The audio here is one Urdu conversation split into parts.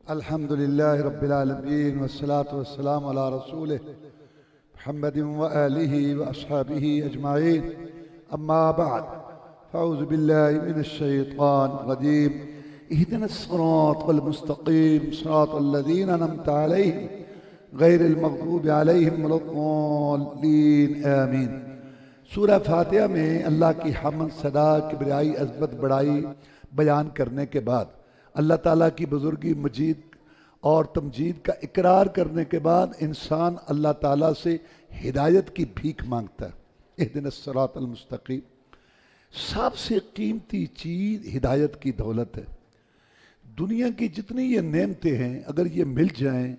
الحمد لله رب العالمين والصلاة والسلام على رسوله محمد وآله وأصحابه أجمعين. أما بعد، فأعوذ بالله من الشيطان الرجيم. اهدنا الصراط المستقيم صراط الذين أنعمت عليهم غير المغضوب عليهم ولا الضالين آمين. سورہ فاتحہ میں اللہ کی حمد، صدا، کبریائی، عظمت، بڑائی بیان کرنے کے بعد، اللہ تعالیٰ کی بزرگی، مجید اور تمجید کا اقرار کرنے کے بعد انسان اللہ تعالیٰ سے ہدایت کی بھیک مانگتا ہے۔ اہدنا الصراط المستقیم۔ سب سے قیمتی چیز ہدایت کی دولت ہے۔ دنیا کی جتنی یہ نعمتیں ہیں، اگر یہ مل جائیں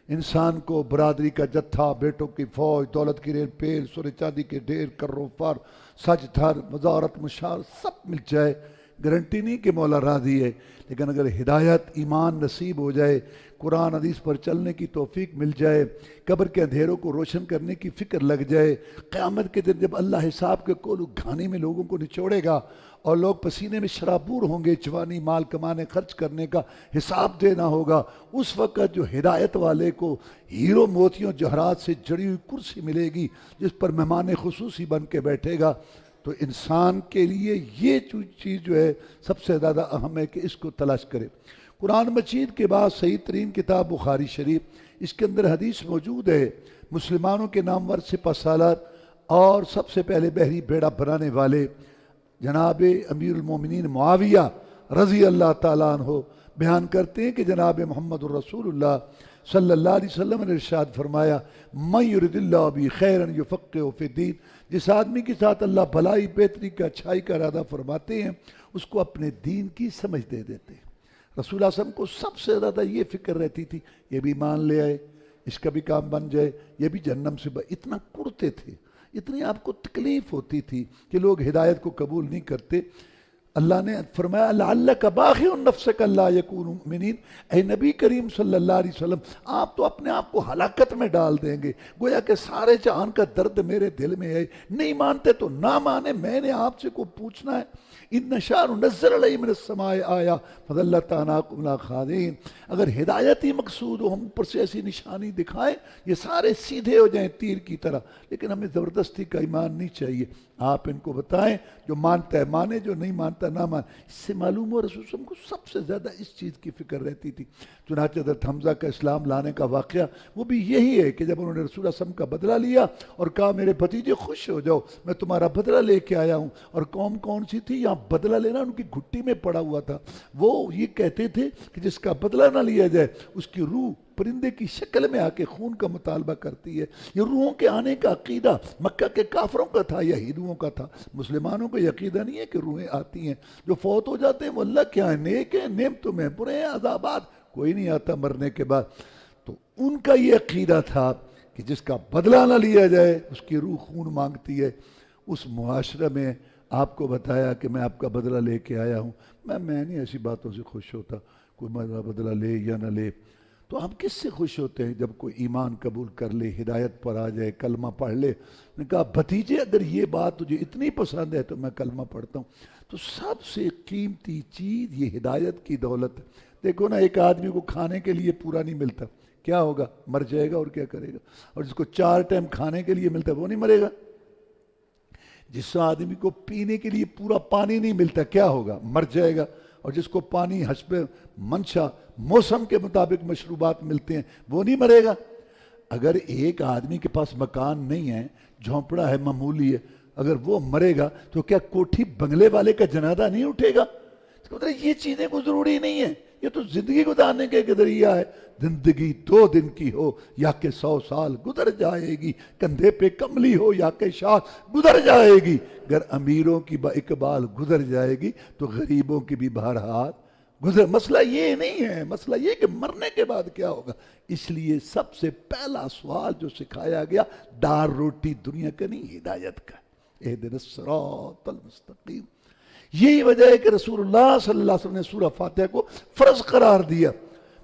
انسان کو، برادری کا جتھا، بیٹوں کی فوج، دولت کی ریل پیل، سونے چاندی کے ڈھیر، کرو فر، سج دھر، وزارت، مشار، سب مل جائے، گارنٹی نہیں کہ مولا راضی ہے، لیکن اگر ہدایت، ایمان نصیب ہو جائے، قرآن حدیث پر چلنے کی توفیق مل جائے، قبر کے اندھیروں کو روشن کرنے کی فکر لگ جائے، قیامت کے دن جب اللہ حساب کے کولو گھانے میں لوگوں کو نچوڑے گا اور لوگ پسینے میں شرابور ہوں گے، جوانی مال کمانے، خرچ کرنے کا حساب دینا ہوگا، اس وقت جو ہدایت والے کو ہیرو موتیوں جوہرات سے جڑی ہوئی کرسی ملے گی جس پر مہمان خصوصی بن کے بیٹھے گا، تو انسان کے لیے یہ چیز جو ہے سب سے زیادہ اہم ہے کہ اس کو تلاش کرے۔ قرآن مجید کے بعد صحیح ترین کتاب بخاری شریف، اس کے اندر حدیث موجود ہے، مسلمانوں کے نامور سپہ سالار اور سب سے پہلے بحری بیڑا بنانے والے جناب امیر المومنین معاویہ رضی اللہ تعالیٰ عنہ بیان کرتے ہیں کہ جناب محمد الرسول اللہ صلی اللہ علیہ وسلم نے ارشاد فرمایا، من یرد اللہ بہ خیرا یفقہہ فی الدین، جس آدمی کے ساتھ اللہ بھلائی، بہتری کا، اچھائی کا ارادہ فرماتے ہیں اس کو اپنے دین کی سمجھ دے دیتے ہیں۔ رسول اللہ صلی اللہ علیہ وسلم کو سب سے زیادہ یہ فکر رہتی تھی، یہ بھی مان لے آئے، اس کا بھی کام بن جائے، یہ بھی جہنم سے اتنا کڑتے تھے، اتنی آپ کو تکلیف ہوتی تھی کہ لوگ ہدایت کو قبول نہیں کرتے۔ اللہ نے فرمایا لعلک باخع نفسک الا یکونوا مؤمنین، اے نبی کریم صلی اللہ علیہ وسلم، آپ تو اپنے آپ کو ہلاکت میں ڈال دیں گے، گویا کہ سارے جہان کا درد میرے دل میں ہے، نہیں مانتے تو نہ مانے، میں نے آپ سے کو پوچھنا ہے۔ ان نشاء ننزل علیہم من السماء آیہ فظلت اعناقهم لا خاضعین، اگر ہدایت ہی مقصود ہو، ہم اوپر سے ایسی نشانی دکھائیں یہ سارے سیدھے ہو جائیں تیر کی طرح، لیکن ہمیں زبردستی کا ایمان نہیں چاہیے۔ آپ ان کو بتائیں، جو مانتا ہے مانے، جو نہیں مانتا نہ مان۔ اس سے معلوم ہو رسول صلی اللہ علیہ وسلم کو سب سے زیادہ اس چیز کی فکر رہتی تھی۔ چنانچہ حضرت حمزہ کا اسلام لانے کا واقعہ وہ بھی یہی ہے کہ جب انہوں نے رسول اللہ صلی اللہ علیہ وسلم کا بدلہ لیا اور کہا میرے بھتیجے خوش ہو جاؤ، میں تمہارا بدلہ لے کے آیا ہوں، اور قوم کون سی تھی یہاں بدلہ لینا ان کی گھٹی میں پڑا ہوا تھا، وہ یہ کہتے تھے کہ جس کا بدلہ نہ لیا جائے اس کی روح پرندے کی شکل میں آ کے خون کا مطالبہ کرتی ہے۔ یہ روحوں کے آنے کا عقیدہ مکہ کے کافروں کا تھا یا ہندوؤں کا تھا، مسلمانوں کو یہ عقیدہ نہیں ہے کہ روحیں آتی ہیں، جو فوت ہو جاتے ہیں وہ اللہ کے ہاں نیک ہیں، نعمتوں میں برے ہیں، عذابات، کوئی نہیں آتا مرنے کے بعد۔ تو ان کا یہ عقیدہ تھا کہ جس کا بدلہ نہ لیا جائے اس کی روح خون مانگتی ہے۔ اس معاشرے میں آپ کو بتایا کہ میں آپ کا بدلہ لے کے آیا ہوں، میں نہیں ایسی باتوں سے خوش ہوتا، کوئی میرا بدلہ لے یا نہ لے۔ تو ہم کس سے خوش ہوتے ہیں؟ جب کوئی ایمان قبول کر لے، ہدایت پر آ جائے، کلمہ پڑھ لے۔ نے کہا بھتیجے اگر یہ بات تجھے اتنی پسند ہے تو میں کلمہ پڑھتا ہوں۔ تو سب سے قیمتی چیز یہ ہدایت کی دولت ہے۔ دیکھو نا، ایک آدمی کو کھانے کے لیے پورا نہیں ملتا، کیا ہوگا؟ مر جائے گا، اور کیا کرے گا؟ اور جس کو 4 ٹائم کھانے کے لیے ملتا ہے وہ نہیں مرے گا؟ جس آدمی کو پینے کے لیے پورا پانی نہیں ملتا کیا ہوگا؟ مر جائے گا۔ اور جس کو پانی حسب منشا، موسم کے مطابق مشروبات ملتے ہیں وہ نہیں مرے گا۔ اگر ایک آدمی کے پاس مکان نہیں ہے، جھونپڑا ہے، معمولی ہے، اگر وہ مرے گا تو کیا کوٹھی بنگلے والے کا جنازہ نہیں اٹھے گا؟ یہ چیزیں کو ضروری نہیں ہے، یہ تو زندگی گزارنے کے ذریعہ ہے۔ زندگی 2 دن کی ہو یا کہ 100 سال گزر جائے گی، کندھے پہ کملی ہو یا کہ شال گزر جائے گی۔ اگر امیروں کی با اقبال گزر جائے گی تو غریبوں کی بھی بہرحال گزر۔ مسئلہ یہ نہیں ہے، مسئلہ یہ کہ مرنے کے بعد کیا ہوگا۔ اس لیے سب سے پہلا سوال جو سکھایا گیا، دار روٹی دنیا کا نہیں، ہدایت کا۔ اہدنا الصراط المستقیم۔ یہی وجہ ہے کہ رسول اللہ صلی اللہ علیہ وسلم نے سورہ فاتحہ کو فرض قرار دیا۔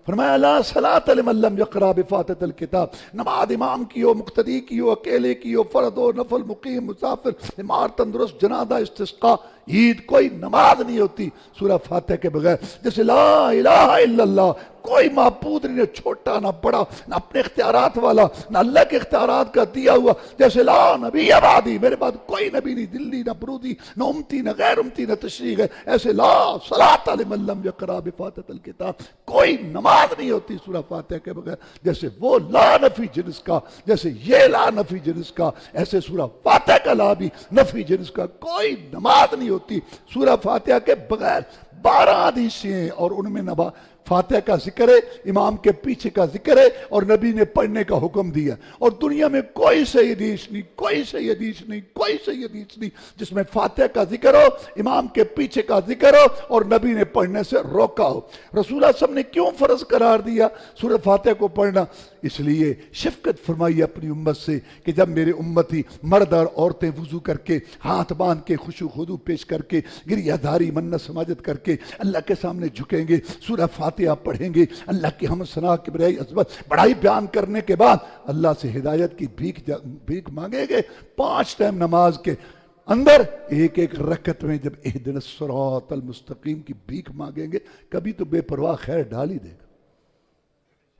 فرمایا لا صلاۃ لمن لم یقرأ بفاتحۃ الکتاب، نماز امام کی ہو، مقتدی کی ہو، اکیلے کی ہو، فرد ہو، نفل، مقیم، مسافر، بیمار، تندرست، جنازہ، استسقاء، عید کوئی نماز نہیں ہوتی سورہ فاتحہ کے بغیر. جیسے لا الہ الا اللہ کوئی معبود نہیں، نہ چھوٹا نہ بڑا، نہ اپنے اختیارات والا نہ اللہ کے اختیارات کا دیا ہوا. جیسے لا نبی بعدی، میرے بعد کوئی نبی نہیں، دلی نہ برودی نہ امتی نہ غیر امتی نہ تشریح ہے. ایسے لا صلاۃ لمن لم یقرأ بفاتحۃ الکتاب، کوئی نماز نہیں ہوتی سورہ فاتحہ کے بغیر. جیسے وہ لا نفی جنس کا، جیسے یہ لا نفی جنس کا، ایسے سورہ فاتحہ کا لا بھی نفی جنس کا. کوئی نماز نہیں ہوتی سورہ فاتحہ کے بغیر. 12 حدیثیں ہیں اور ان میں فاتحہ کا ذکر ہے، امام کے پیچھے کا ذکر ہے، اور نبی نے پڑھنے کا حکم دیا. اور دنیا میں کوئی صحیح حدیث نہیں، کوئی صحیح حدیث نہیں، کوئی صحیح حدیث نہیں جس میں فاتحہ کا ذکر ہو، امام کے پیچھے کا ذکر ہو اور نبی نے پڑھنے سے روکا ہو. رسول اللہ صلی اللہ علیہ وسلم نے کیوں فرض قرار دیا سورہ فاتحہ کو پڑھنا؟ اس لیے شفقت فرمائی اپنی امت سے کہ جب میرے امتی مرد اور عورتیں وضو کر کے، ہاتھ باندھ کے، خشوع خضوع پیش کر کے، گریہ داری منت سماجت کر کے اللہ کے سامنے جھکیں گے، سورہ فاتحہ پڑھیں گے، اللہ کی حمد ثنا کبریائی عظمت بڑائی بیان کرنے کے بعد اللہ سے ہدایت کی بھیک مانگیں گے. 5 ٹائم نماز کے اندر ایک ایک رکعت میں جب اہدنا الصراط المستقیم کی بھیک مانگیں گے، کبھی تو بے پرواہ خیر ڈال ہی دے گا.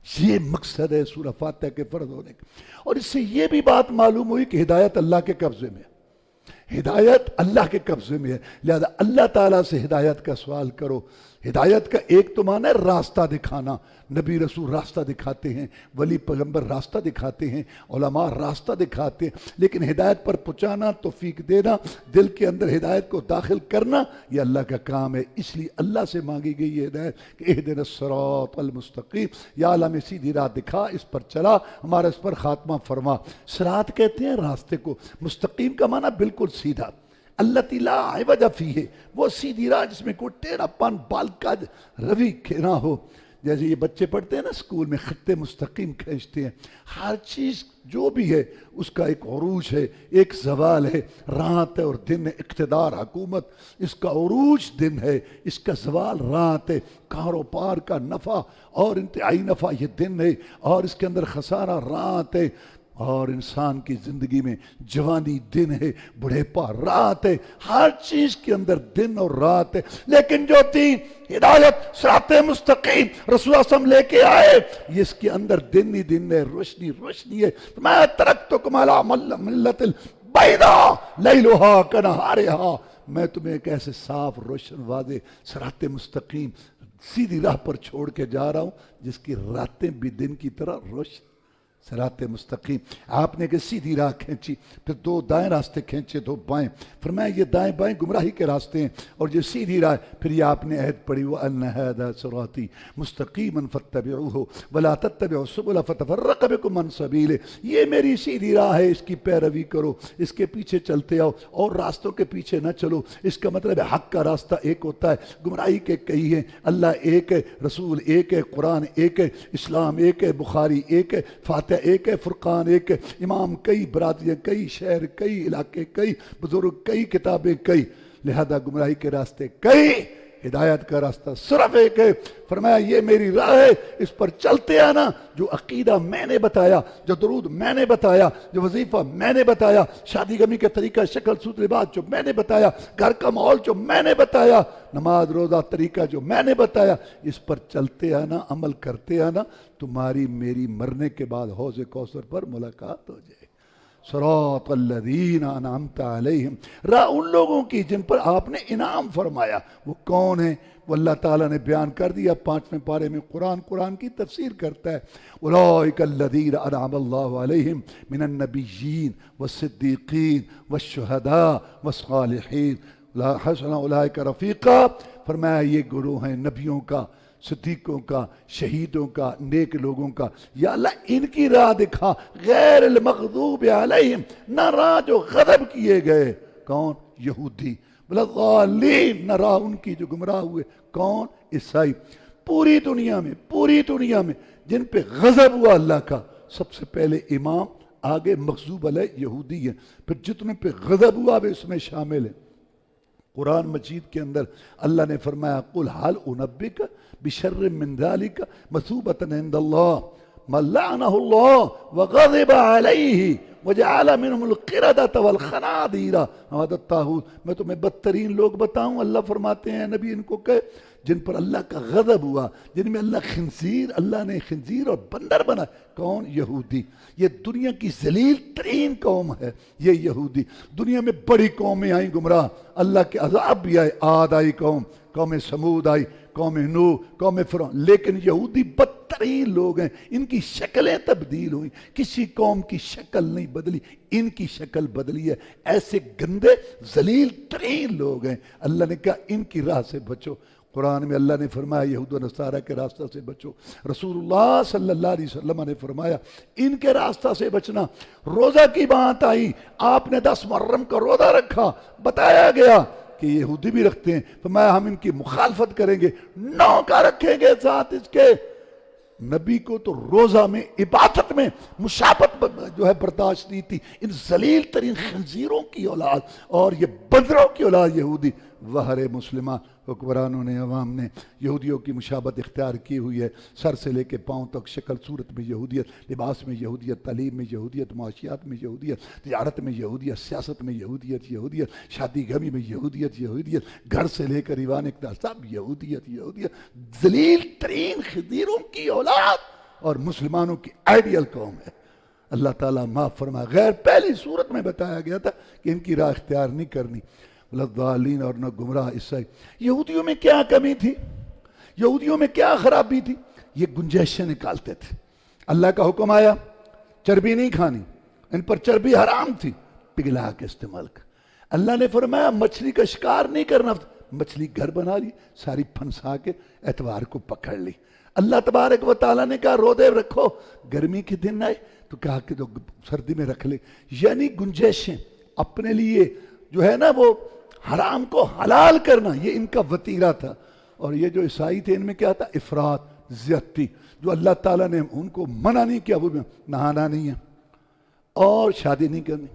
یہ مقصد ہے سورہ فاتحہ کے فرض ہونے کا. اور اس سے یہ بھی بات معلوم ہوئی کہ ہدایت اللہ کے قبضے میں ہے، ہدایت اللہ کے قبضے میں ہے. لہذا اللہ تعالیٰ سے ہدایت کا سوال کرو. ہدایت کا ایک تو معنی ہے راستہ دکھانا. نبی رسول راستہ دکھاتے ہیں، ولی پیغمبر راستہ دکھاتے ہیں، علماء راستہ دکھاتے ہیں. لیکن ہدایت پر پہنچانا، توفیق دینا، دل کے اندر ہدایت کو داخل کرنا، یہ اللہ کا کام ہے. اس لیے اللہ سے مانگی گئی یہ ہدایت کہ اہدنا الصراط المستقیم، یا اللہ میں سیدھی راہ دکھا، اس پر چلا، ہمارا اس پر خاتمہ فرما. صراط کہتے ہیں راستے کو، مستقیم کا معنی بالکل سیدھا. التی لا عوج فیہ، وہ سیدھی راہ جس میں کوئی ٹیڑھا پن بال کا روی نہ ہو. جیسے یہ بچے پڑھتے ہیں نا اسکول میں، خط مستقیم کھینچتے ہیں. ہر چیز جو بھی ہے اس کا ایک عروج ہے، ایک زوال ہے. رات ہے اور دن ہے. اقتدار، حکومت، اس کا عروج دن ہے، اس کا زوال رات ہے. کاروبار کا نفع اور انتہائی نفع یہ دن ہے، اور اس کے اندر خسارہ رات ہے. اور انسان کی زندگی میں جوانی دن ہے، بڑھیپا رات ہے. ہر چیز کے اندر دن اور رات ہے. لیکن جو تین ہدایت صراط مستقیم رسول اللہ صلی اللہ علیہ وسلم لے کے آئے، یہ اس کے اندر دن ہی دن ہے، روشنی روشنی ہے. میں ترکتکم علی ملت البیضاء لیلھا کنہارھا، میں تمہیں ایک ایسے صاف روشن واضح صراط مستقیم سیدھی راہ پر چھوڑ کے جا رہا ہوں جس کی راتیں بھی دن کی طرح روشن. صراط مستقیم. آپ نے کہ سیدھی راہ کھینچی، پھر 2 دائیں راستے کھینچے، 2 بائیں. فرمایا یہ دائیں بائیں گمراہی کے راستے ہیں، اور یہ سیدھی راہ. پھر یہ آپ نے عہد پڑھی وَأَنَّ هَذَا صِرَاطِي مُسْتَقِيمًا فَاتَّبِعُوهُ وَلَا تَتَّبِعُوا السُّبُلَ فَتَفَرَّقَ بِكُمْ عَنْ سَبِيلِهِ. یہ میری سیدھی راہ ہے، اس کی پیروی کرو، اس کے پیچھے چلتے آؤ، اور راستوں کے پیچھے نہ چلو. اس کا مطلب ہے حق کا راستہ ایک ہوتا ہے، گمراہی کے کئی ہیں. اللہ ایک ہے، رسول ایک ہے، قرآن ایک ہے، اسلام ایک ہے، بخاری ایک ہے، فاتحہ ایک ہے، فرقان ایک ہے. امام کئی، برادریاں کئی، شہر کئی، علاقے کئی، بزرگ کئی، کتابیں کئی. لہذا گمراہی کے راستے کئی، ہدایت کا راستہ صرف ایک ہے. فرمایا یہ میری راہ ہے، اس پر چلتے آنا. جو عقیدہ میں نے بتایا، جو درود میں نے بتایا، جو وظیفہ میں نے بتایا، شادی غمی کا طریقہ، شکل صورت لباس جو میں نے بتایا، گھر کا ماحول جو میں نے بتایا، نماز روزہ طریقہ جو میں نے بتایا، اس پر چلتے آنا، عمل کرتے آنا. تمہاری میری مرنے کے بعد حوض کوثر پر ملاقات ہو جائے. صراط الذین انعمت علیہم، راہ ان لوگوں کی جن پر آپ نے انعام فرمایا. وہ کون ہیں؟ وہ اللہ تعالیٰ نے بیان کر دیا 5ویں پارے میں. قرآن کی تفسیر کرتا ہے. اولئک الذین انعم اللہ علیہم من النبیین والصدیقین والشہداء والصالحین حسن اولئک رفیقا. فرمایا یہ گروہ ہیں نبیوں کا، صدیقوں کا، شہیدوں کا، نیک لوگوں کا. یا اللہ ان کی راہ دکھا، غیر المغضوب علیہم، نہ راہ جو غضب کیے گئے. کون؟ یہودی. والضالین، نہ راہ ان کی جو گمراہ ہوئے. کون؟ عیسائی. پوری دنیا میں جن پہ غضب ہوا اللہ کا، سب سے پہلے امام، آگے مغضوب علیہ یہودی ہیں، پھر جتنے پہ غضب ہوا وہ اس میں شامل ہیں. قرآن مجید کے اندر اللہ نے فرمایا قل حل انبک بشر من ذالک مثوبۃ عند اللہ. من لعنه الله وغضب عليه وجعل منهم القردة والخنازير وعبد الطاغوت. میں تمہیں بدترین لوگ بتاؤں، اللہ فرماتے ہیں نبی ان کو کہ جن پر اللہ کا غضب ہوا، جن میں اللہ نے خنزیر اور بندر بنا. کون؟ یہودی. یہ دنیا کی ذلیل ترین قوم ہے یہ یہودی. دنیا میں بڑی قومیں آئیں گمراہ، اللہ کے عذاب بھی آئے. عاد آئی قوم سمود آئی، قوم نوح، قوم فرعون، لیکن یہودی بدترین لوگ ہیں. ان کی شکلیں تبدیل ہوئیں، کسی قوم کی شکل نہیں بدلی، ان کی شکل بدلی ہے. ایسے گندے ذلیل ترین لوگ ہیں. اللہ نے کہا ان کی راہ سے بچو. قرآن میں اللہ نے فرمایا یہود و نصارہ کے راستہ سے بچو. رسول اللہ صلی اللہ علیہ وسلم نے فرمایا ان کے راستہ سے بچنا. روزہ کی بات آئی، آپ نے 10 محرم کا روزہ رکھا، بتایا گیا کہ یہودی بھی رکھتے ہیں، فرمایا ہم ان کی مخالفت کریں گے. 9 کا رکھیں گے ساتھ اس کے. نبی کو تو روزہ میں عبادت میں مشابہت جو ہے برداشت نہیں تھی. ان ذلیل ترین خنزیروں کی اولاد اور یہ بندروں کی اولاد یہودی. وہر مسلمان حکمرانوں نے، عوام نے یہودیوں کی مشابہت اختیار کی ہوئی ہے. سر سے لے کے پاؤں تک شکل صورت میں یہودیت، لباس میں یہودیت، تعلیم میں یہودیت، معاشیات میں یہودیت، تجارت میں یہودیت، سیاست میں یہودیت، شادی غمی میں یہودیت، گھر سے لے کر ایوان اقتدار سب یہودیت. ذلیل ترین خنزیروں کی اولاد اور مسلمانوں کی آئیڈیل قوم ہے. اللہ تعالیٰ معاف فرما. غیر پہلی صورت میں بتایا گیا تھا کہ ان کی راہ اختیار نہیں کرنی. لضالین، اور نہ گمراہ عیسائی. یہودیوں میں کیا کمی تھی؟ یہودیوں میں کیا خرابی تھی؟ یہ گنجائشیں نکالتے تھے. اللہ کا حکم آیا چربی نہیں کھانی، ان پر چربی حرام تھی، پگھلا کے استعمال کر. اللہ نے فرمایا مچھلی کا شکار نہیں کرنا، مچھلی گھر بنا لی، ساری پھنسا کے اتوار کو پکڑ لی. اللہ تبارک و تعالیٰ نے کہا روزے رکھو، گرمی کے دن آئے تو کہا کہ تو سردی میں رکھ لے. یعنی گنجائشیں اپنے لیے جو ہے نا وہ حرام کو حلال کرنا، یہ ان کا وتیرہ تھا. اور یہ جو عیسائی تھے ان میں کیا تھا؟ افراط، زیادتی. جو اللہ تعالیٰ نے ان کو منع نہیں کیا، وہ نہانا نہیں ہے اور شادی نہیں کرنی،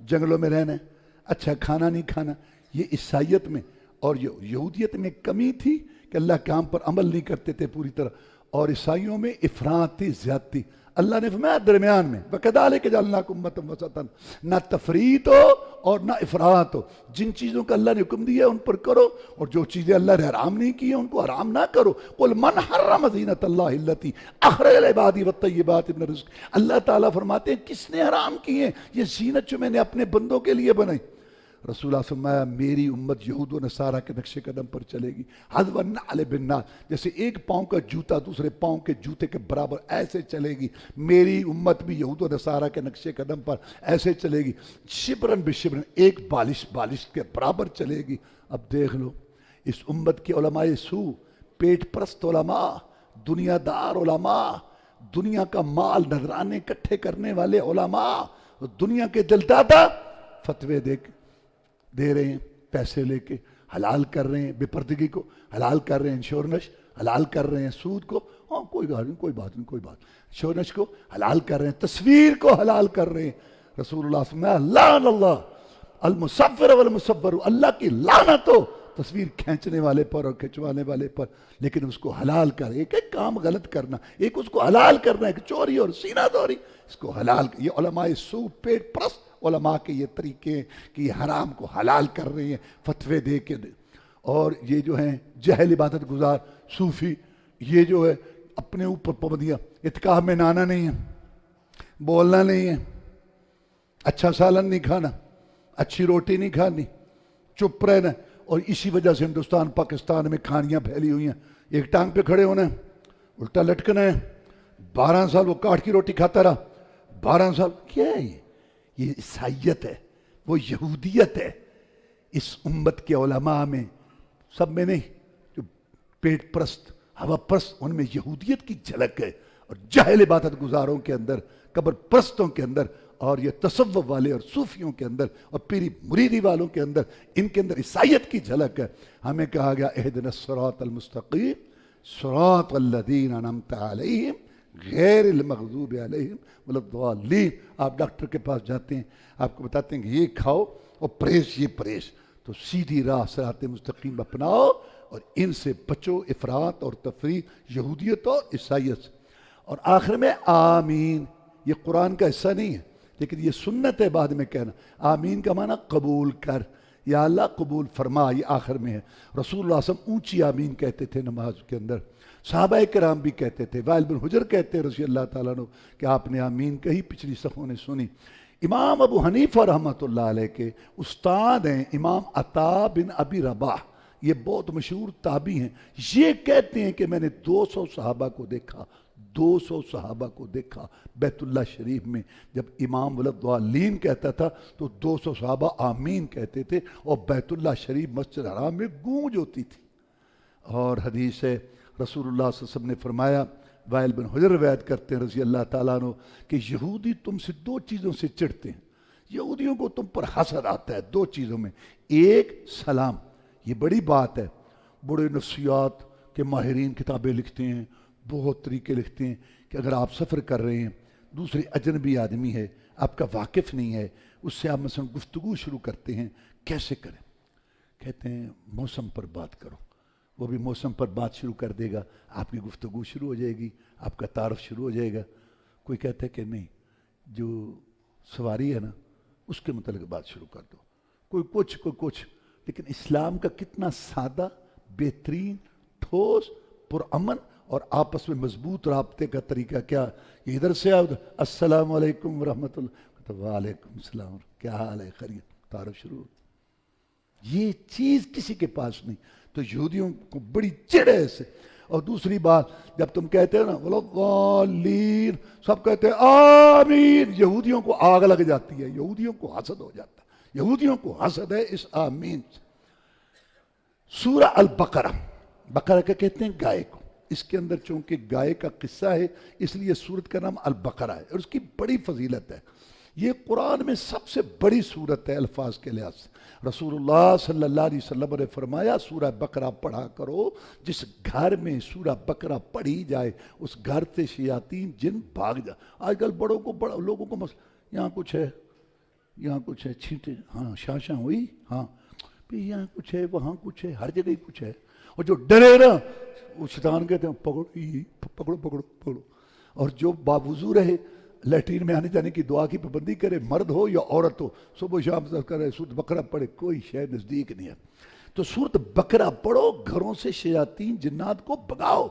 جنگلوں میں رہنا ہے، اچھا کھانا نہیں کھانا. یہ عیسائیت میں اور یہودیت میں کمی تھی کہ اللہ کام پر عمل نہیں کرتے تھے پوری طرح. اور عیسائیوں میں افراط تھی، زیادتی. اللہ نے فرمایا درمیان میں وَكَذَلِكَ جَعَلْنَاكُمْ أُمَّةً وَسَطًا، نہ تفریط ہو اور نہ افراط ہو. جن چیزوں کا اللہ نے حکم دیا ان پر کرو، اور جو چیزیں اللہ نے حرام نہیں کی ہیں ان کو حرام نہ کرو. قُلْ مَنْ حَرَّمَ زِينَةَ اللَّهِ الَّتِي أَخْرَجَ لِعِبَادِهِ وَالطَّيِّبَاتِ مِنَ الرِّزْقِ. اللہ تعالیٰ فرماتے ہیں کس نے حرام کی ہیں یہ زینت جو میں نے اپنے بندوں کے لیے بنائی. رسول اللہ فرمایا میری امت یہود و نصارہ کے نقش قدم پر چلے گی. حذو النعل بالنعل، جیسے ایک پاؤں کا جوتا دوسرے پاؤں کے جوتے کے برابر ایسے چلے گی. میری امت بھی یہود و نصارہ کے نقش قدم پر ایسے چلے گی. شبرن بشبرن، ایک بالش کے برابر چلے گی. اب دیکھ لو اس امت کے علماء سو، پیٹ پرست علماء، دنیا دار علماء، دنیا کا مال نذرانے اکٹھے کرنے والے علماء، دنیا کے دلدادہ فتوے دے رہے ہیں، پیسے لے کے حلال کر رہے ہیں بے پردگی کو، حلال کر رہے ہیں انشورنس، حلال کر رہے ہیں سود کو. ہاں کوئی بات نہیں. انشورنس کو حلال کر رہے ہیں، تصویر کو حلال کر رہے ہیں. رسول اللہ صلی اللہ علیہ وسلم لعن اللہ المصور والمصور، اللہ کی لعنت ہو تصویر کھینچنے والے پر اور کھنچوانے والے پر. لیکن اس کو حلال کر، ایک کام غلط کرنا، ایک اس کو حلال کرنا، ایک چوری اور سینہ دوری، اس کو حلال. یہ علماء سو پیٹ پرست علماء کے یہ طریقے ہیں کہ یہ حرام کو حلال کر رہے ہیں فتوے دے کے. اور یہ جو ہیں جہل عبادت گزار صوفی، یہ جو ہے اپنے اوپر پابندیاں. اتکاف میں نانا نہیں ہے، بولنا نہیں ہے، اچھا سالن نہیں کھانا، اچھی روٹی نہیں کھانی، چپ رہنا. اور اسی وجہ سے ہندوستان پاکستان میں کھانیاں پھیلی ہوئی ہیں. ایک ٹانگ پہ کھڑے ہونا ہے، الٹا لٹکنا ہے. 12 سال وہ کاٹ کی روٹی کھاتا رہا، 12 سال. کیا ہے یہ عیسائیت ہے، وہ یہودیت ہے. اس امت کے علماء میں سب میں نہیں، جو پیٹ پرست ہوا پرست ان میں یہودیت کی جھلک ہے. اور جاہل عبادت گزاروں کے اندر، قبر پرستوں کے اندر، اور یہ تصوف والے اور صوفیوں کے اندر اور پیری مریدی والوں کے اندر، ان کے اندر عیسائیت کی جھلک ہے. ہمیں کہا گیا اہدنا الصراط المستقیم صراط الذین انعمت علیہم غیر المغضوب علیہم ولا الضالین. آپ ڈاکٹر کے پاس جاتے ہیں، آپ کو بتاتے ہیں کہ یہ کھاؤ اور پرہیز، یہ پرہیز. تو سیدھی راہ صراط مستقیم اپناؤ اور ان سے بچو، افراط اور تفریط، یہودیت اور عیسائیت سے. اور آخر میں آمین. یہ قرآن کا حصہ نہیں ہے لیکن یہ سنت ہے بعد میں کہنا. آمین کا معنی قبول کر، یا اللہ قبول فرما، یہ آخر میں ہے. رسول اللہ صلی اللہ علیہ وسلم اونچی آمین کہتے تھے نماز کے اندر، صحابہ کرام بھی کہتے تھے. وائل بن حجر کہتے ہیں رضی اللہ تعالیٰ عنہ کہ آپ نے آمین کہی، پچھلی صفوں نے سنی. امام ابو حنیفہ رحمۃ اللہ علیہ کے استاد ہیں امام عطا بن ابی رباح، یہ بہت مشہور تابعی ہیں. یہ کہتے ہیں کہ میں نے 200 صحابہ کو دیکھا، 200 صحابہ کو دیکھا بیت اللہ شریف میں. جب امام ولدوالین کہتا تھا تو 200 صحابہ آمین کہتے تھے اور بیت اللہ شریف مسجد حرام میں گونج ہوتی تھی. اور حدیث ہے رسول اللہ صلی اللہ علیہ وسلم نے فرمایا، وائل بن حجر روایت کرتے ہیں رضی اللہ تعالیٰ عنہ کہ یہودی تم سے 2 چیزوں سے چڑھتے ہیں. یہودیوں کو تم پر حسد آتا ہے 2 چیزوں میں. ایک سلام، یہ بڑی بات ہے، بڑے نفسیات کے ماہرین کتابیں لکھتے ہیں، بہت طریقے لکھتے ہیں کہ اگر آپ سفر کر رہے ہیں، دوسرے اجنبی آدمی ہے، آپ کا واقف نہیں ہے، اس سے آپ مثلا گفتگو شروع کرتے ہیں، کیسے کریں؟ کہتے ہیں موسم پر بات کرو. وہ بھی موسم پر بات شروع کر دے گا، آپ کی گفتگو شروع ہو جائے گی، آپ کا تعارف شروع ہو جائے گا. کوئی کہتا ہے کہ نہیں، جو سواری ہے نا اس کے متعلق بات شروع کر دو. کوئی کچھ. لیکن اسلام کا کتنا سادہ، بہترین، ٹھوس، پرامن اور آپس میں مضبوط رابطے کا طریقہ کیا. یہ ادھر سے آؤ، السلام علیکم ورحمۃ اللہ، وعلیکم السلام، کیا حال ہے، خیریت، تعارف شروع. یہ چیز کسی کے پاس نہیں. تو یہودیوں کو بڑی چڑ ہے اس سے. اور دوسری بات، جب تم کہتے ہو نا ولدوالین، سب کہتے ہیں آمین، یہودیوں کو آگ لگ جاتی ہے، یہودیوں کو حسد ہو جاتا ہے، یہودیوں کو حسد ہے اس آمین سے. سورہ البقرہ، بقرہ کا کہتے ہیں گائے کو. اس کے اندر چونکہ گائے کا قصہ ہے اس لیے سورت کا نام البقرہ ہے اور اس کی بڑی فضیلت ہے. یہ قرآن میں سب سے بڑی سورت ہے الفاظ کے لحاظ سے. رسول اللہ صلی اللہ علیہ وسلم نے فرمایا سورہ بقرہ پڑھا کرو، جس گھر میں سورہ بقرہ پڑھی جائے اس گھر سے شیاطین جن بھاگ جائے. آج کل لوگوں کو یہاں کچھ ہے، یہاں کچھ ہے، چھینٹے، ہاں شاشاں ہوئی، ہاں یہاں کچھ ہے، وہاں کچھ ہے، ہر جگہ ہی کچھ ہے. اور جو ڈرے نا وہ شیطان کہتے ہیں پکڑو پکڑو پکڑو. اور جو باوضو رہے، لیٹرین میں آنے جانے کی دعا کی پابندی کرے، مرد ہو یا عورت ہو، صبح شام کرے، سورۃ بقرہ پڑھے، کوئی شے نزدیک نہیں ہے. تو سورۃ بقرہ پڑھو، گھروں سے شیاطین جنات کو بگاؤ.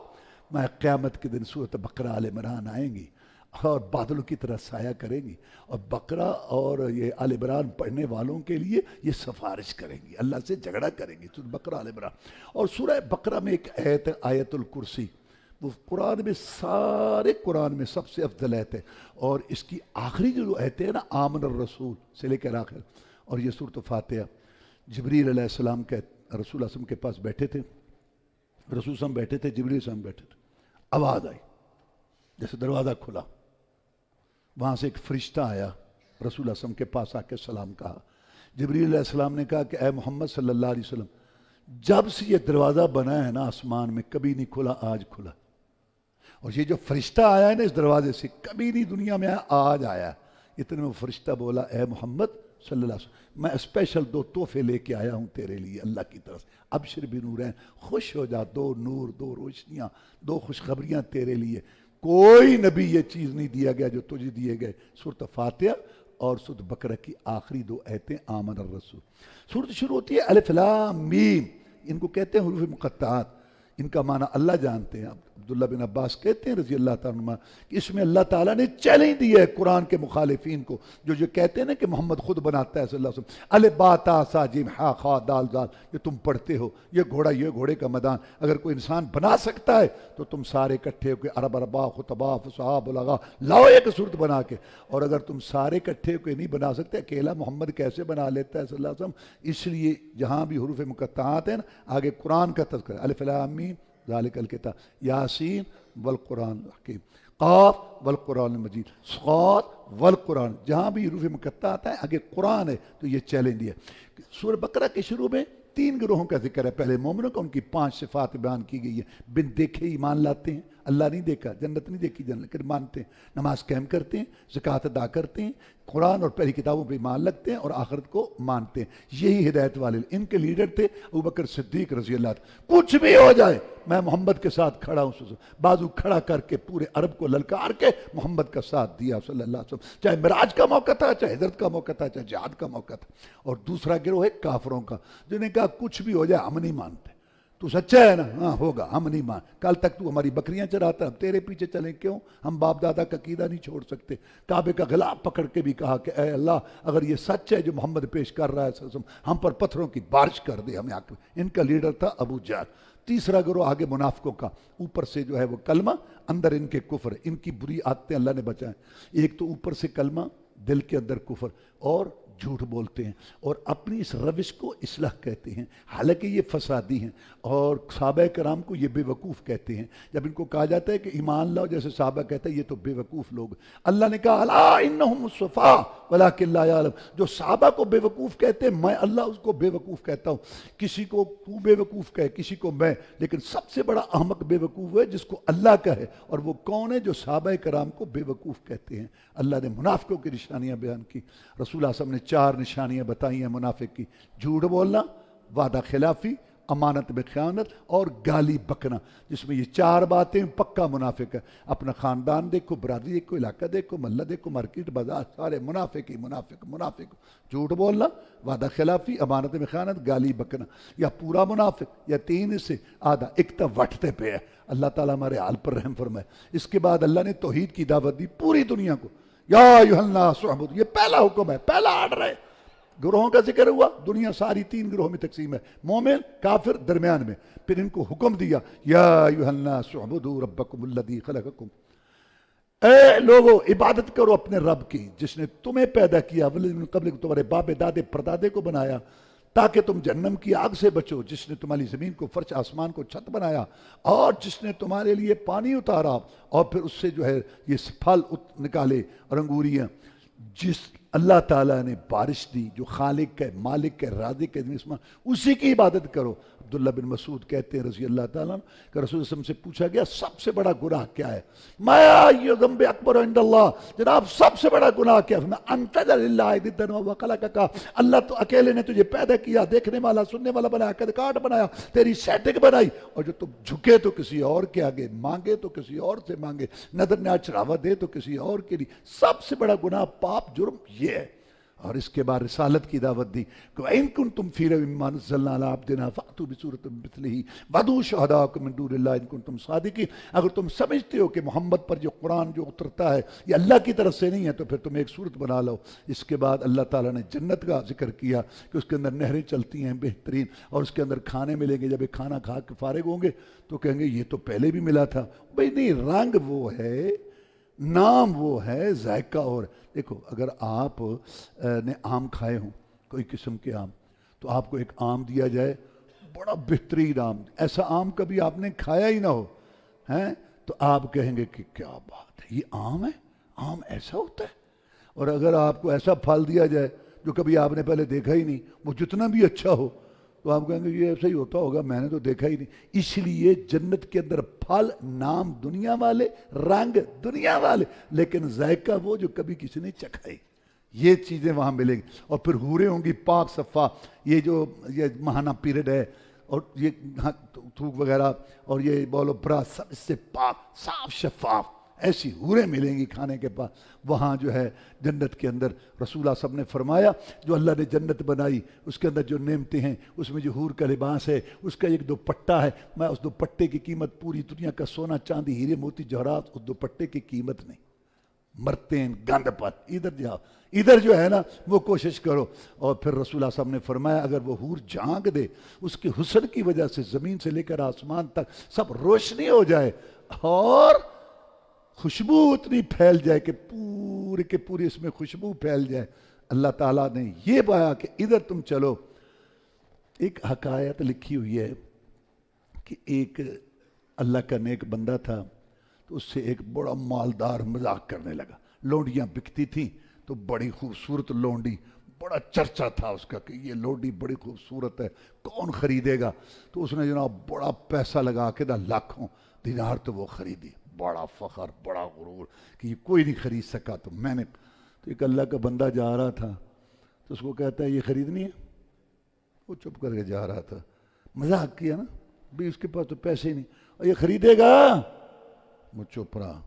میں قیامت کے دن سورۃ بقرہ آل عمران آئیں گی اور بادلوں کی طرح سایہ کریں گی، اور بقرہ اور یہ آل عمران پڑھنے والوں کے لیے یہ سفارش کریں گی، اللہ سے جھگڑا کریں گی. سورۃ بقرہ آل عمران. اور سورہ بقرہ میں ایک آیت ہے آیت الکرسی، وہ قرآن میں سارے قرآن میں سب سے افضل آیت ہے. اور اس کی آخری جو آیت ہے نا، آمن الرسول سے لے کر آخر. اور یہ سورۃ فاتحہ، جبریل علیہ السلام کے رسول اللہ صلی اللہ علیہ وسلم کے پاس بیٹھے تھے، رسول صلی اللہ علیہ وسلم بیٹھے تھے، جبریل علیہ السلام بیٹھے تھے. آواز آئی جیسے دروازہ کھلا، وہاں سے ایک فرشتہ آیا، رسول اللہ صلی اللہ علیہ وسلم کے پاس آ کے سلام کہا. جبریل علیہ السلام نے کہا کہ اے محمد صلی اللہ علیہ وسلم، جب سے یہ دروازہ بنا ہے نا آسمان میں کبھی نہیں کھلا، آج کھلا. اور یہ جو فرشتہ آیا ہے نا اس دروازے سے، کبھی نہیں دنیا میں آیا، آج آیا. اتنے میں فرشتہ بولا اے محمد صلی اللہ علیہ وسلم، میں اسپیشل 2 تحفے لے کے آیا ہوں تیرے لیے اللہ کی طرف سے. ابشر بنورین، خوش ہو جا، 2 نور، 2 روشنیاں، 2 خوشخبریاں تیرے لیے. کوئی نبی یہ چیز نہیں دیا گیا جو تجھے دیے گئے. سورۃ فاتحہ اور سورۃ بقرہ کی آخری 2 آیتیں آمن الرسول. سورت شروع ہوتی ہے الف لام میم، ان کو کہتے ہیں حروف مقطعات. ان کا معنی اللہ جانتے ہیں. عبداللہ بن عباس کہتے ہیں رضی اللہ تعالیٰ عنہ کہ اس میں اللہ تعالیٰ نے چیلنج دیا ہے قرآن کے مخالفین کو، جو کہتے ہیں نا کہ محمد خود بناتا ہے صلی اللہ علیہ وسلم. الف با تا سا جیم ہا خا دال دال، یہ تم پڑھتے ہو، یہ گھوڑا، یہ گھوڑے کا میدان. اگر کوئی انسان بنا سکتا ہے تو تم سارے اکٹھے ہو کے عرب اربا خطبا فصحا بلغا لاؤ ایک صورت بنا کے. اور اگر تم سارے اکٹھے ہو کے نہیں بنا سکتے، اکیلا محمد کیسے بنا لیتا ہے صلی اللہ علیہ وسلم. اس لیے جہاں بھی حروف مقطعات ہیں نا، آگے قرآن کا تذکرہ، الف لام میم ذالک الکتاب، یاسین والقرآن الحکیم، قاف والقرآن المجید، صاد والقرآن. جہاں بھی حروف مقطعات ہیں آگے قرآن ہے تو یہ چیلنج ہے. سورہ بقرہ کے شروع میں 3 گروہوں کا ذکر ہے. پہلے مومنوں کا، ان کی 5 صفات بیان کی گئی ہے. بن دیکھے ایمان لاتے ہیں، اللہ نہیں دیکھا، جنت نہیں دیکھی، جنت لیکن مانتے ہیں، نماز قائم کرتے ہیں، زکوٰۃ ادا کرتے ہیں، قرآن اور پہلی کتابوں پہ ایمان رکھتے ہیں اور آخرت کو مانتے ہیں. یہی ہدایت والے ان کے لیڈر تھے ابوبکر صدیق رضی اللہ عنہ. کچھ بھی ہو جائے میں محمد کے ساتھ کھڑا ہوں. بازو کھڑا کر کے پورے عرب کو للکار کے محمد کا ساتھ دیا صلی اللہ علیہ وسلم، چاہے معراج کا موقع تھا، چاہے ہجرت کا موقع تھا، چاہے جہاد کا موقع تھا. اور دوسرا گروہ ہے کافروں کا، جنہیں کہا کچھ بھی ہو جائے ہم نہیں مانتے. تو سچا ہے نا؟ ہاں ہوگا، ہم نہیں مان. کل تک تو ہماری بکریاں چراتا، ہم تیرے پیچھے چلیں کیوں؟ ہم باپ دادا کا عقیدہ نہیں چھوڑ سکتے. کعبے کا غلاف پکڑ کے بھی کہا کہ اے اللہ اگر یہ سچ ہے جو محمد پیش کر رہا ہے ہم پر پتھروں کی بارش کر دے ہمیں. ان کا لیڈر تھا ابو جہل. تیسرا گروہ آگے منافقوں کا، اوپر سے جو ہے وہ کلمہ، اندر ان کے کفر. ان کی بری عادتیں اللہ نے بچائیں. ایک تو اوپر سے کلمہ، دل کے اندر کفر، اور جھوٹ بولتے ہیں اور اپنی اس روش کو اصلاح کہتے ہیں، حالانکہ یہ فسادی ہیں. اور صحابہ کرام کو یہ بے وقوف کہتے ہیں. جب ان کو کہا جاتا ہے کہ ایمان لاؤ، جیسے صحابہ کہتا ہے یہ تو بے وقوف لوگ. اللہ نے کہا الا انہم الصفا ولکن لا یعلم. جو صحابہ کو بے وقوف کہتے ہیں میں اللہ اس کو بے وقوف کہتا ہوں. کسی کو تو بے وقوف کہے، کسی کو میں، لیکن سب سے بڑا احمق بے وقوف ہے جس کو اللہ کہے. اور وہ کون ہے؟ جو صحابہ کرام کو بے وقوف کہتے ہیں. اللہ نے منافقوں کی نشانیاں بیان کی. رسول اللہ صلی اللہ علیہ وسلم نے 4 نشانیاں بتائی ہیں منافق کی: جھوٹ بولنا، وعدہ خلافی، امانت میں خیانت، اور گالی بکنا. جس میں یہ 4 باتیں پکا منافق ہے. اپنا خاندان دیکھو، برادری دیکھو، علاقہ دیکھو، محلہ دیکھو، مارکیٹ بازار، سارے منافق ہی منافق منافق. جھوٹ بولنا، وعدہ خلافی، امانت میں خیانت، گالی بکنا. یا پورا منافق یا 3 سے آدھا، ایک تو وٹتے پہ ہے. اللہ تعالیٰ ہمارے حال پر رحم فرمائے. اس کے بعد اللہ نے توحید کی دعوت دی پوری دنیا کو. یا ایھا الناس اعبدوا، یہ پہلا حکم ہے، پہلا آرڈر ہے. گروہوں کا ذکر ہوا، دنیا ساری 3 گروہوں میں تقسیم ہے، مومن، کافر، درمیان میں. پھر ان کو حکم دیا یا ایھا الناس اعبدوا ربکم الذی خلقکم، اے لوگو عبادت کرو اپنے رب کی جس نے تمہیں پیدا کیا، والذین من قبلکم، تمہارے باپ دادے پردادے کو بنایا تاکہ تم جہنم کی آگ سے بچو، جس نے تمہاری زمین کو فرش، آسمان کو چھت بنایا، اور جس نے تمہارے لیے پانی اتارا اور پھر اس سے جو ہے یہ پھل نکالے اور انگوریاں. جس اللہ تعالیٰ نے بارش دی، جو خالق ہے، مالک ہے، رازق ہے، اسی کی عبادت کرو. عبداللہ بن مسعود کہتے ہیں رضی اللہ تعالیٰ عنہ کہ رسول اللہ علیہ وسلم سے پوچھا گیا سب سے بڑا گناہ کیا ہے؟ ما ای ذنب اکبر عند اللہ، جناب سب سے بڑا گناہ کیا ہے؟ ان تجعل للہ ندا وهو خلقک، اللہ تو اکیلے نے تجھے پیدا کیا، دیکھنے والا، سننے والا بنایا، قد کاٹ بنایا، تیری سیٹنگ بنائی، اور جو تم جھکے تو کسی اور کے آگے، مانگے تو کسی اور سے مانگے، نظر نہ چڑھاوا دے تو کسی اور کے لیے. سب سے بڑا گناہ، پاپ، جرم یہ ہے. اور اس کے بعد رسالت کی دعوت دی کہ وَإِن كُنتُمْ فِي رَيْبٍ مِّمَّا نَزَّلْنَا عَلَىٰ عَبْدِنَا فَأْتُوا بِسُورَةٍ مِّن مِّثْلِهِ وَادْعُوا شُهَدَاءَكُم مِّن دُونِ اللَّهِ إِن كُنتُمْ صَادِقِينَ. اگر تم سمجھتے ہو کہ محمد پر جو قرآن جو اترتا ہے یہ اللہ کی طرف سے نہیں ہے تو پھر تم ایک صورت بنا لو. اس کے بعد اللہ تعالیٰ نے جنت کا ذکر کیا کہ اس کے اندر نہریں چلتی ہیں بہترین، اور اس کے اندر کھانے ملیں گے. جب یہ کھانا کھا کے فارغ ہوں گے تو کہیں گے یہ تو پہلے بھی ملا تھا. بھئی نہیں، رنگ وہ ہے، نام وہ ہے، ذائقہ. اور دیکھو اگر آپ نے آم کھائے ہوں، کوئی قسم کے آم، تو آپ کو ایک آم دیا جائے بڑا بہترین آم، ایسا آم کبھی آپ نے کھایا ہی نہ ہو ہیں، تو آپ کہیں گے کہ کیا بات ہے، یہ آم ہے، آم ایسا ہوتا ہے. اور اگر آپ کو ایسا پھل دیا جائے جو کبھی آپ نے پہلے دیکھا ہی نہیں، وہ جتنا بھی اچھا ہو، تو آپ کہیں گے یہ ایسا ہی ہوتا ہوگا، میں نے تو دیکھا ہی نہیں. اس لیے جنت کے اندر پھل، نام دنیا والے، رنگ دنیا والے، لیکن ذائقہ وہ جو کبھی کسی نے چکھا ہی. یہ چیزیں وہاں ملیں گی. اور پھر حوریں ہوں گی پاک صفا. یہ جو یہ ماہانہ پیریڈ ہے اور یہ تھوک وغیرہ اور یہ بولو برا، سب اس سے پاک، صاف شفاف ایسی حوریں ملیں گی کھانے کے پاس. وہاں جو ہے جنت کے اندر رسول اللہ صلی اللہ علیہ وسلم نے فرمایا جو اللہ نے جنت بنائی اس کے اندر جو نعمتیں ہیں، اس میں جو حور کا لباس ہے، اس کا ایک دوپٹہ ہے، میں اس دوپٹے کی قیمت پوری دنیا کا سونا چاندی ہیرے موتی جواہرات اس دوپٹے کی قیمت نہیں. مرتے ہیں گند پر، ادھر جاؤ، ادھر جو ہے نا وہ کوشش کرو. اور پھر رسول اللہ صلی اللہ علیہ وسلم نے فرمایا اگر وہ حور جھانک دے، اس کے حسن کی وجہ سے زمین سے لے کر آسمان تک سب روشنی ہو جائے اور خوشبو اتنی پھیل جائے کہ پورے کے پورے اس میں خوشبو پھیل جائے. اللہ تعالیٰ نے یہ پایا کہ ادھر تم چلو. ایک حکایت لکھی ہوئی ہے کہ ایک اللہ کا نیک بندہ تھا، تو اس سے ایک بڑا مالدار مذاق کرنے لگا. لونڈیاں بکتی تھیں تو بڑی خوبصورت لونڈی، بڑا چرچا تھا اس کا کہ یہ لونڈی بڑی خوبصورت ہے، کون خریدے گا. تو اس نے جناب بڑا پیسہ لگا کے لاکھوں دینار تو وہ خریدی، بڑا فخر، بڑا غرور کہ یہ کوئی نہیں خرید سکا تو میں نے. تو ایک اللہ کا بندہ جا رہا تھا تو اس کو کہتا ہے یہ خریدنی ہے؟ وہ چپ کر کے جا رہا تھا. مذاق کیا نا بھی اس کے پاس تو پیسے ہی نہیں، اور یہ خریدے گا؟ وہ چپ رہا.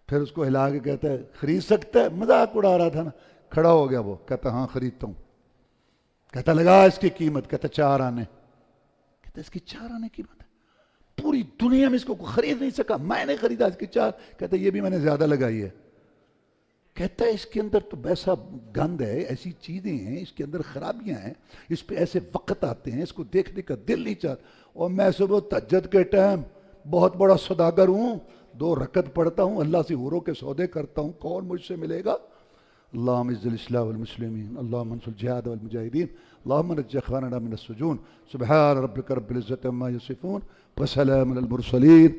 پھر اس کو ہلا کے کہتا ہے خرید سکتا ہے؟ مذاق اڑا رہا تھا نا. کھڑا ہو گیا وہ، کہتا ہاں خریدتا ہوں. کہتا لگا اس کی قیمت؟ کہتا 4 آنے. کہتا اس کی 4 آنے قیمت ہے؟ پوری دنیا میں اس کو خرید نہیں سکا، میں نے خریدا اس کی 4. کہتا یہ بھی میں نے زیادہ لگائی ہے. کہتا ہے اس کے اندر تو ایسا گند ہے، ایسی چیزیں ہیں، اس کے اندر خرابیاں ہیں، اس پہ ایسے وقت آتے ہیں، اس کو دیکھنے کا دل نہیں چاہتا. اور میں صبح تہجد کے ٹائم بہت بڑا سوداگر ہوں، 2 رکعت پڑھتا ہوں، اللہ سے حوروں کے سودے کرتا ہوں، کون مجھ سے ملے گا؟ اللہم اعز الاسلام والمسلمین، اللہم انصر الجہاد والمجاہدین، اللہم نجِ اخواننا من السجون. سبحان ربک رب العزت عما یصفون وسلام علی المرسلین.